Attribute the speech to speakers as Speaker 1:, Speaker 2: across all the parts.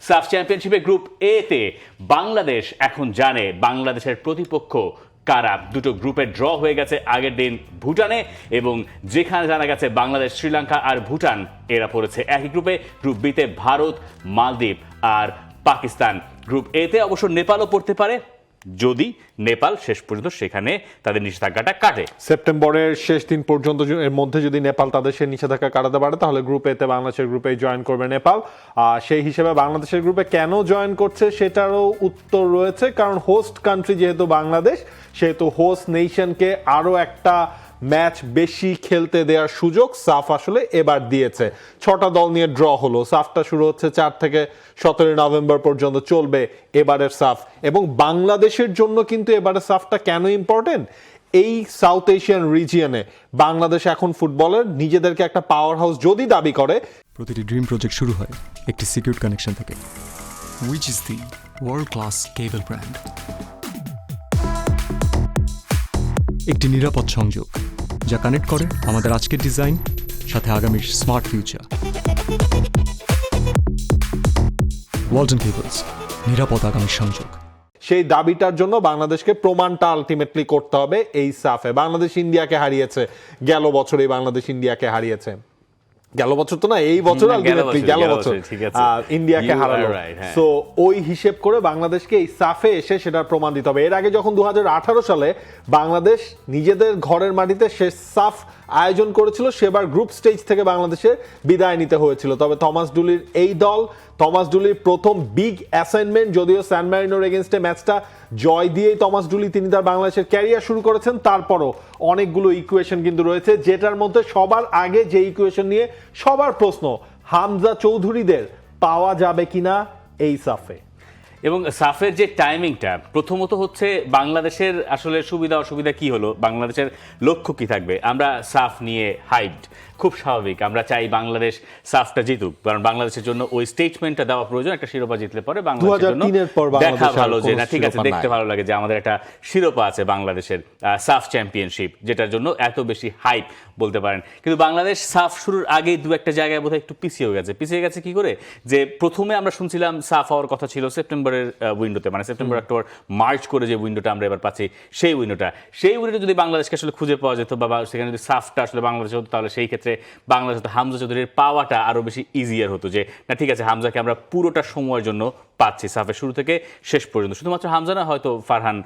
Speaker 1: সাফ চ্যাম্পিয়নশিপে গ্রুপ এ তে বাংলাদেশ এখন জানে বাংলাদেশের প্রতিপক্ষ কারা। দুটো গ্রুপে ড্র হয়ে গেছে আগের দিন ভুটানে, এবং যেখানে জানা গেছে বাংলাদেশ, শ্রীলঙ্কা আর ভুটান এরা পড়েছে একই গ্রুপে। গ্রুপ বিতে ভারত, মালদ্বীপ আর পাকিস্তান। গ্রুপ এ তে অবশ্য নেপালও পড়তে পারে যদি নেপাল শেষ পর্যন্ত সেখানে তাদের নিষেধাজ্ঞাটা কাটে।
Speaker 2: সেপ্টেম্বরের শেষ দিন পর্যন্ত এর মধ্যে যদি নেপাল তাদের সেই নিষেধাজ্ঞা কাটাতে পারে তাহলে গ্রুপ এতে বাংলাদেশের গ্রুপে জয়েন করবে নেপাল। সেই হিসেবে বাংলাদেশের গ্রুপে কেন জয়েন করছে সেটারও উত্তর রয়েছে, কারণ হোস্ট কান্ট্রি যেহেতু বাংলাদেশ, সেহেতু হোস্ট নেশনকে আরও একটা ম্যাচ বেশি খেলতে দেওয়ার সুযোগ সাফ আসলে এবার দিয়েছে। 6টা দল নিয়ে ড্র হলো। সাফটা শুরু হচ্ছে 4 থেকে 17 নভেম্বর পর্যন্ত চলবে এবারের সাফ। এবং বাংলাদেশের জন্য কিন্তু এবারের সাফটা কেন ইম্পর্টেন্ট, এই সাউথ এশিয়ান রিজিয়নে বাংলাদেশ এখন ফুটবলের নিজেদেরকে একটা পাওয়ার হাউস যদি দাবি করে।
Speaker 3: প্রতিটি ড্রিম প্রজেক্ট শুরু হয় একটি সিকিউর কানেকশন থেকে, which is the world class cable brand। একটি নিরাপদ সংযোগ যা কানেক্ট করে আমাদের আজকের ডিজাইন সাথে আগামীর স্মার্ট ফিউচার। ওয়ালটন কেবলস, নিরাপদ আগামীর সংযোগ।
Speaker 2: সেই দাবিটার জন্য বাংলাদেশকে প্রমাণটা আলটিমেটলি করতে হবে এই সাফে। বাংলাদেশ ইন্ডিয়াকে হারিয়েছে গেল বছরই, বাংলাদেশ ইন্ডিয়াকে হারিয়েছে গেল বছর তো না, এই বছর আলটিমেটলি গেল বছর ইন্ডিয়াকে হারালো। সো ওই হিসেব করে বাংলাদেশকে এই সাফে এসে সেটার প্রমাণ দিতে হবে। এর আগে যখন 2018 সালে বাংলাদেশ নিজেদের ঘরের মাটিতে শেষ সাফ আয়োজন করেছিল, সেবার গ্রুপ স্টেজ থেকে বাংলাদেশের বিদায় নিতে হয়েছিল। তবে থমাস ডুলির এই দল, থমাস ডুলির প্রথম বিগ অ্যাসাইনমেন্ট, যদিও স্যান মারিনোর এগেনস্টে ম্যাচটা জয় দিয়েই থমাস ডুলি তিনি তার বাংলাদেশের ক্যারিয়ার শুরু করেছেন, তারপরও অনেকগুলো ইকুয়েশন কিন্তু রয়েছে, যেটার মধ্যে সবার আগে যে ইকুয়েশন নিয়ে সবার প্রশ্ন, হামজা চৌধুরীদের পাওয়া যাবে কিনা এই সাফে।
Speaker 1: এবং সাফের যে টাইমিংটা, প্রথমত হচ্ছে বাংলাদেশের আসলে সুবিধা অসুবিধা কি হলো, বাংলাদেশের লক্ষ্য কি থাকবে। আমরা সাফ নিয়ে হাইপড, খুব স্বাভাবিক, আমরা চাই বাংলাদেশ সাফটা জিতুক, কারণ বাংলাদেশের জন্য ওই স্টেটমেন্টটা দেওয়া প্রয়োজন। একটা শিরোপা জিতলে পরে বাংলাদেশের জন্য দেখা ভালো যে না ঠিক আছে, দেখতে ভালো লাগে যে আমাদের একটা শিরোপা আছে বাংলাদেশের, সাফ চ্যাম্পিয়নশিপ, যেটার জন্য এত বেশি হাইপ বলতে পারেন। কিন্তু বাংলাদেশ সাফ শুরুর আগেই দু একটা জায়গায় বোধহয় একটু পিছিয়ে গেছে। পিছিয়ে গেছে কি করে, যে প্রথমে আমরা শুনছিলাম সাফ হওয়ার কথা ছিল সেপ্টেম্বরের উইন্ডোতে, মানে সেপ্টেম্বর, অক্টোবর, মার্চ করে যে উইন্ডোটা আমরা এবার পাচ্ছি, সেই উইন্ডোটা যদি বাংলাদেশকে আসলে খুঁজে পাওয়া যেত বা সেখানে যদি সাফটা আসলে বাংলাদেশে হতো, তাহলে সেই ক্ষেত্রে বাংলাদেশ হামজা চৌধুরীর পাওয়াটা আরো বেশি ইজিয়ার হতো। যে না ঠিক আছে, হামজাকে আমরা পুরোটা সময়ের জন্য পাচ্ছি সাফের শুরু থেকে শেষ পর্যন্ত। শুধুমাত্র হামজা না, হয়তো ফারহান,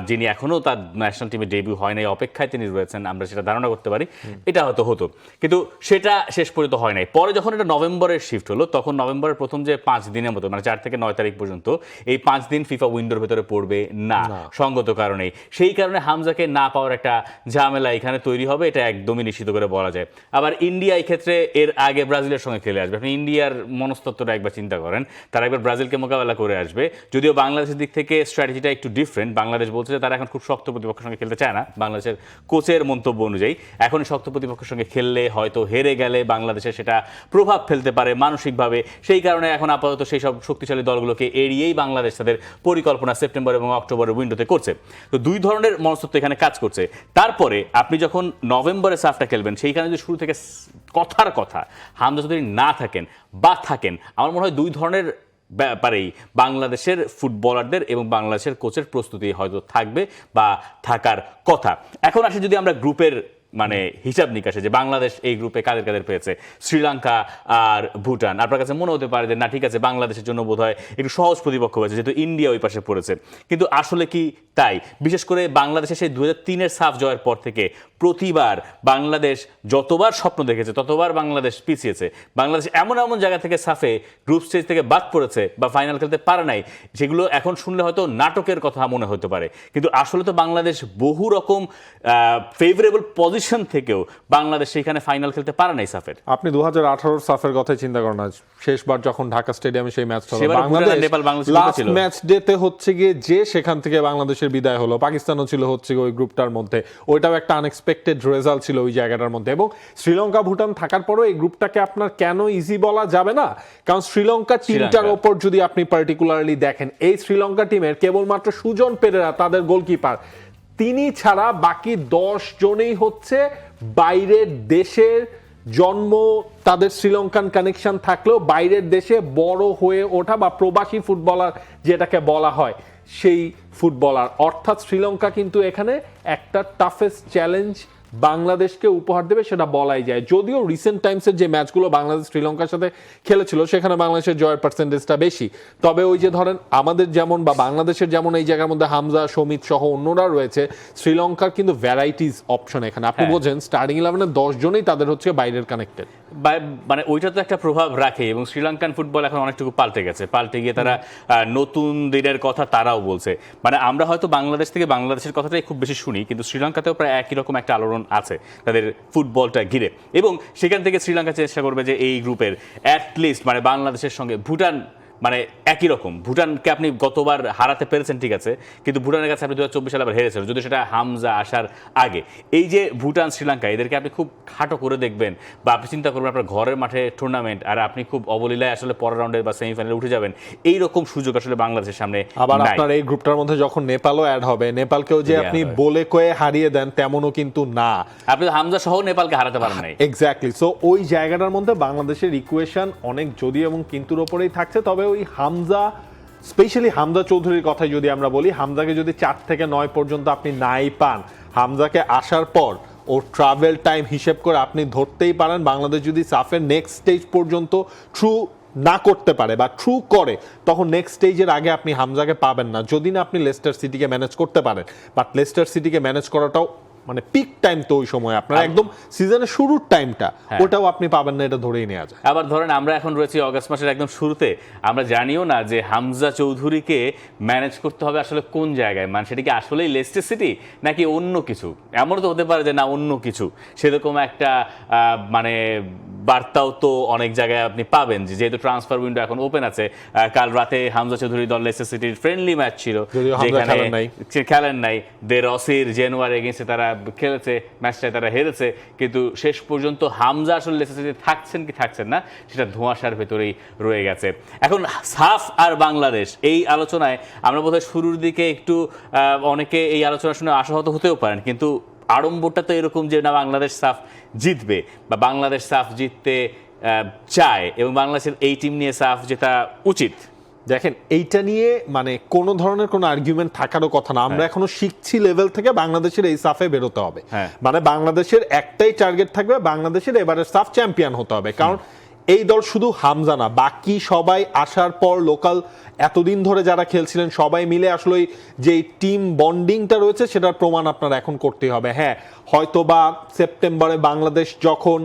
Speaker 1: যিনি এখনো তার ন্যাশনাল টিমে ডেবিউ হয় নাই, অপেক্ষায় তিনি রয়েছেন, আমরা সেটা ধারণা করতে পারি, এটা হয়তো হতো, কিন্তু সেটা শেষ পর্যন্ত হয় নাই। পরে যখন এটা নভেম্বরের শিফট হলো, তখন নভেম্বরের প্রথম যে 5 দিনের মতো, মানে 4 থেকে 9 তারিখ পর্যন্ত, এই 5 দিন ফিফা উইন্ডোর ভেতরে পড়বে না সঙ্গত কারণেই। সেই কারণে হামজাকে না পাওয়ার একটা ঝামেলা এখানে তৈরি হবে, এটা একদমই নিশ্চিত করে বলা যায়। আবার ইন্ডিয়া এই ক্ষেত্রে এর আগে ব্রাজিলের সঙ্গে খেলে আসবে। আপনি ইন্ডিয়ার মনস্তত্ত্বটা একবার চিন্তা করেন, তারা একবার ব্রাজিলকে মোকাবেলা করে আসবে। যদিও বাংলাদেশের দিক থেকে স্ট্র্যাটেজিটা একটু ডিফারেন্ট। বাংলাদেশ বলছে যে তারা এখন খুব শক্ত প্রতিপক্ষের সঙ্গে খেলতে চায় না। বাংলাদেশের কোচের মন্তব্য অনুযায়ী এখন শক্ত প্রতিপক্ষের সঙ্গে খেললে হয়তো হেরে গেলে বাংলাদেশের সেটা প্রভাব ফেলতে পারে মানসিকভাবে। সেই কারণে এখন আপাতত সেই সব শক্তিশালী দলগুলোকে এড়িয়েই বাংলাদেশ তাদের পরিকল্পনা সেপ্টেম্বর এবং অক্টোবরের উইন্ডোতে করছে। তো দুই ধরনের মনস্তত্ত্ব এখানে কাজ করছে। তারপরে আপনি যখন নভেম্বরে সাফটা খেলবেন, সেইখানে যদি শুরু থেকে কথার কথা হামজা চৌধুরী না থাকেন বা থাকেন, আমার মনে হয় দুই ধরনের ব্যাপারেই বাংলাদেশের ফুটবলারদের এবং বাংলাদেশের কোচের প্রস্তুতি হয়তো থাকবে বা থাকার কথা। এখন আসে যদি আমরা গ্রুপের মানে হিসাব নিকাশে, যে বাংলাদেশ এই গ্রুপে কাদের কাদের পেয়েছে, শ্রীলঙ্কা আর ভুটান। আপনার কাছে মনে হতে পারে যে না ঠিক আছে, বাংলাদেশের জন্য বোধহয় একটু সহজ প্রতিপক্ষ হয়েছে যেহেতু ইন্ডিয়া ওই পাশে পড়েছে, কিন্তু আসলে কি তাই? বিশেষ করে বাংলাদেশের সেই 2003-এর সাফ জয়ের পর থেকে প্রতিবার বাংলাদেশ যতবার স্বপ্ন দেখেছে ততবার বাংলাদেশ পিছিয়েছে। বাংলাদেশ এমন এমন জায়গা থেকে সাফে গ্রুপ স্টেজ থেকে বাদ পড়েছে বা ফাইনাল খেলতে পারে নাই, সেগুলো এখন শুনলে হয়তো নাটকের কথা মনে হতে পারে, কিন্তু আসলে তো বাংলাদেশ বহু রকম ফেভারেবল পজিশন থেকেও বাংলাদেশ সেখানে ফাইনাল খেলতে পারে নাই সাফের।
Speaker 2: আপনি 2018 সাফের কথাই চিন্তা করেন, আজ শেষবার যখন ঢাকা স্টেডিয়ামে সেই ম্যাচ হলো, বাংলাদেশ লাস্ট ম্যাচ ডেতে হচ্ছে গিয়ে যে সেখান থেকে বাংলাদেশের বিদায় হলো। পাকিস্তানও ছিল হচ্ছে ওই গ্রুপটার মধ্যে, ওইটাও একটা আনএক্সপেক্টেড রেজাল্ট ছিল ওই জায়গাটার মধ্যে। এবং শ্রীলঙ্কা ভুটান থাকার পরেও এই গ্রুপটাকে আপনার কেন ইজি বলা যাবে না, কারণ শ্রীলঙ্কা টিমটার ওপর যদি আপনি পার্টিকুলারলি দেখেন, এই শ্রীলঙ্কা টিমের কেবলমাত্র সুজন পেরেরা তাদের গোলকিপার, তিনি ছাড়া বাকি 10 জনেই হচ্ছে বাইরের দেশের জন্ম তাদের শ্রীলঙ্কান কানেকশন থাকলেও বাইরের দেশে বড় হয়ে ওঠা বা প্রবাসী ফুটবলার যেটাকে বলা হয় সেই ফুটবলার, অর্থাৎ শ্রীলঙ্কা কিন্তু এখানে একটা টাফেস্ট চ্যালেঞ্জ বাংলাদেশকে উপহার দেবে সেটা বলাই যায়। যদিও রিসেন্ট টাইমসের যে ম্যাচগুলো বাংলাদেশ শ্রীলঙ্কার সাথে খেলেছিল সেখানে বাংলাদেশের জয়ের পার্সেন্টেজটা বেশি, তবে ওই যে ধরেন আমাদের যেমন বা বাংলাদেশের যেমন এই জায়গার মধ্যে হামজা, সমিত সহ অন্যরা রয়েছে, শ্রীলঙ্কার কিন্তু ভ্যারাইটিস অপশন এখানে। আপনি বোঝেন স্টার্টিং 11-এ 10 জনই তাদের হচ্ছে বাইরের কানেক্টেড,
Speaker 1: মানে ওইটা তো একটা প্রভাব রাখে। এবং শ্রীলঙ্কান ফুটবল এখন অনেকটুকু পাল্টে গেছে, পাল্টে গিয়ে তারা নতুন দিনের কথা তারাও বলছে। মানে আমরা হয়তো বাংলাদেশ থেকে বাংলাদেশের কথাটাই খুব বেশি শুনি, কিন্তু শ্রীলঙ্কাতেও প্রায় একই রকম একটা আলোড়ন আছে তাদের ফুটবলটা ঘিরে। এবং সেখান থেকে শ্রীলঙ্কা চেষ্টা করবে যে এই গ্রুপের অ্যাটলিস্ট মানে বাংলাদেশের সঙ্গে ভুটান মানে একই রকম। ভুটানকে আপনি গতবার হারাতে পেরেছেন ঠিক আছে, কিন্তু ভুটানের কাছে আপনি 2024 সালে আবার হেরেছেন, যদি সেটা হামজা আসার আগে। এই যে ভুটান শ্রীলঙ্কা এদেরকে আপনি খুব খাটো করে দেখবেন, বা আপনি চিন্তা করবেন আপনার ঘরের মাঠে টুর্নামেন্ট আর আপনি খুব অবলীলায় আসলে পরের রাউন্ডে বা সেমিফাইনালে উঠে যাবেন, এইরকম সুযোগ আসলে বাংলাদেশের সামনে
Speaker 2: আবার আপনার এই গ্রুপটার মধ্যে যখন নেপালও অ্যাড হবে, নেপালকেও যে আপনি বলে কয়ে হারিয়ে দেন তেমনও কিন্তু না,
Speaker 1: আপনি হামজা সহ নেপালকে হারাতে পারেন নাই।
Speaker 2: এক্স্যাক্টলি। সো ওই জায়গাটার মধ্যে বাংলাদেশের ইকুয়েশন অনেক যদি এবং কিন্তুর ওপরেই থাকছে। তবে ওই হামজা, স্পেশালি হামজা চৌধুরীর কথাই যদি আমরা বলি, হামজাকে যদি 4 থেকে 9 পর্যন্ত আপনি নাই পান, হামজাকে আসার পর ওর ট্রাভেল টাইম হিসেব করে আপনি ধরতেই পারেন বাংলাদেশ যদি সাফের নেক্সট স্টেজ পর্যন্ত থ্রু না করতে পারে বা থ্রু করে, তখন নেক্সট স্টেজের আগে আপনি হামজাকে পাবেন না, যদি না আপনি লেস্টার সিটিকে ম্যানেজ করতে পারেন। বাট লেস্টার সিটিকে ম্যানেজ করাটাও মানে পিক টাইম তো ওই সময় আপনার একদম সিজনের শুরুর টাইমটা, ওটাও আপনি পাবেন না, এটা ধরেই নেওয়া যায়।
Speaker 1: আবার ধরেন আমরা এখন রয়েছি অগাস্ট মাসের একদম শুরুতে, আমরা জানিও না যে হামজা চৌধুরীকে ম্যানেজ করতে হবে আসলে কোন জায়গায়, মানে সেটা কি আসলেই লেস্টার সিটি নাকি অন্য কিছু। এমনও তো হতে পারে যে না অন্য কিছু, সেরকম একটা মানে বার্তাও তো অনেক জায়গায় আপনি পাবেন, যেহেতু ট্রান্সফার উইন্ডো এখন ওপেন আছে। কাল রাতে হামজা চৌধুরী দল লেস্টার সিটির ফ্রেন্ডলি ম্যাচ ছিল, যেখানে খেলেন নাই, দে রসির জেনুয়ারি এগেইনস্টে তারা খেলেছে, ম্যাচটায় তারা হেরেছে, কিন্তু শেষ পর্যন্ত হামজা আসলে লেস্টার সিটি থাকছেন কি থাকছেন না সেটা ধোঁয়াশার ভেতরেই রয়ে গেছে। এখন সাফ আর বাংলাদেশ এই আলোচনায় আমরা বোধহয় শুরুর দিকে একটু অনেকে এই আলোচনা শুনে আশাহত হতেও পারেন, কিন্তু আড়ম্বরটা তো এরকম যে না বাংলাদেশ সাফ জিতবে বা বাংলাদেশ সাফ জিততে চায় এবং বাংলাদেশের এই টিম নিয়ে সাফ জেতা উচিত।
Speaker 2: দেখেন এইটা নিয়ে মানে কোনো ধরনের কোনো আর্গুমেন্ট থাকারও কথা না। আমরা এখনো শিখছি লেভেল থেকে বাংলাদেশের এই সাফে বেরোতে হবে। মানে বাংলাদেশের একটাই টার্গেট থাকবে, বাংলাদেশের এবারের সাফ চ্যাম্পিয়ন হতে হবে। কারণ এই দল শুধু হামজা না, বাকি সবাই আসার পর লোকাল এতদিন ধরে যারা খেলছিলেন সবাই মিলে আসলে যে টিম বন্ডিংটা রয়েছে সেটার প্রমাণ আপনার এখন করতেই হবে। হ্যাঁ, হয়তো বা সেপ্টেম্বরে বাংলাদেশ যখন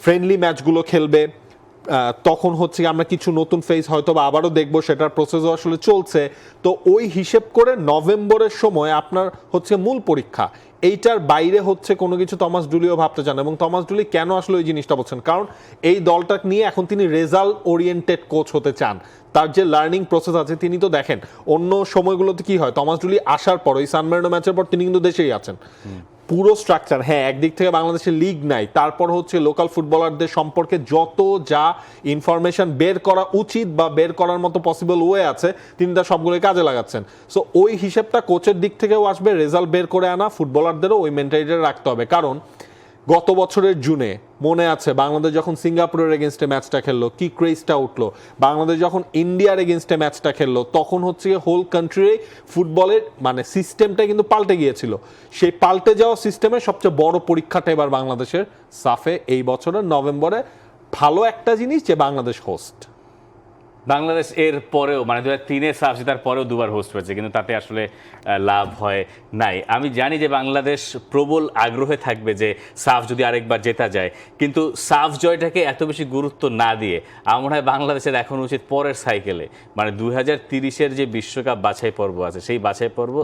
Speaker 2: ফ্রেন্ডলি ম্যাচগুলো খেলবে তখন হচ্ছে আমরা কিছু নতুন ফেস হয়তো বা আবারও দেখবো, সেটার প্রসেসও আসলে চলছে। তো ওই হিসেব করে নভেম্বরের সময় আপনার হচ্ছে মূল পরীক্ষা, এইটার বাইরে হচ্ছে কোনো কিছু থমাস ডুলিও ভাবতে চান। এবং থমাস ডুলি কেন আসলে ওই জিনিসটা বলছেন, কারণ এই দলটা নিয়ে এখন তিনি রেজাল্ট ওরিয়েন্টেড কোচ হতে চান। তার যে লার্নিং প্রসেস আছে, তিনি তো দেখেন অন্য সময়গুলোতে কি হয়, থমাস ডুলি আসার পর ওই সান মেরিনো ম্যাচের পর তিনি কিন্তু দেশেই আছেন। পুরো স্ট্রাকচার, হ্যাঁ একদিক থেকে বাংলাদেশের লিগ নাই, তারপর হচ্ছে লোকাল ফুটবলারদের সম্পর্কে যত যা ইনফরমেশন বের করা উচিত বা বের করার মতো পসিবল ওয়ে আছে তিনি তার সবগুলোই কাজে লাগাচ্ছেন। সো ওই হিসেবটা কোচের দিক থেকেও আসবে, রেজাল্ট বের করে আনা, ফুটবলারদেরও ওই মেন্টালিটিটা রাখতে হবে। কারণ গত বছরের জুনে মনে আছে বাংলাদেশ যখন সিঙ্গাপুরের এগেনস্টে ম্যাচটা খেললো, কি ক্রেজটা উঠলো। বাংলাদেশ যখন ইন্ডিয়ার এগেনস্টে ম্যাচটা খেললো তখন হচ্ছে হোল কান্ট্রির ফুটবলের মানে সিস্টেমটা কিন্তু পাল্টে গিয়েছিল। সেই পাল্টে যাওয়া সিস্টেমের সবচেয়ে বড় পরীক্ষাটা এবার বাংলাদেশের সাফে এই বছরের নভেম্বরে। ভালো একটা জিনিস যে বাংলাদেশ হোস্ট,
Speaker 1: বাংলাদেশ এর পরেও মানে 2003-এ সাফ জেতার পরেও দুবার হোস্ট হয়েছে, কিন্তু তাতে আসলে লাভ হয় নাই। আমি জানি যে বাংলাদেশ প্রবল আগ্রহে থাকবে যে সাফ যদি আরেকবার জেতা যায়, কিন্তু সাফ জয়টাকে এত বেশি গুরুত্ব না দিয়ে আমার মনে হয় বাংলাদেশের এখন উচিত পরের সাইকেলে মানে 2030-এর যে বিশ্বকাপ বাছাই পর্ব আছে সেই বাছাই পর্ব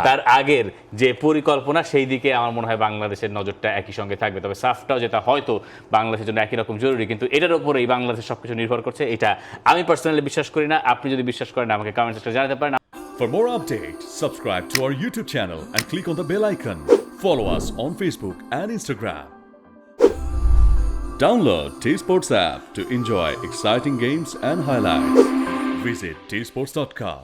Speaker 1: তার আগের যে পরিকল্পনা সেই দিকে আমার মনে হয় বাংলাদেশের নজরটা একই সঙ্গে থাকবে। তবে সাফটাও যেটা হয়তো বাংলাদেশের জন্য একই রকম জরুরি, কিন্তু এটার উপরেই বাংলাদেশের সবকিছু নির্ভর করছে, এটা আমি পার্সোনালি বিশ্বাস করি না। আপনি যদি বিশ্বাস করেন আমাকে কমেন্ট সেকশনে জানাতে পারেন।
Speaker 4: For more updates, subscribe to our YouTube channel and click on the bell icon. Follow us on Facebook and Instagram. Download T-Sports app to enjoy exciting games and highlights. Visit tsports.com.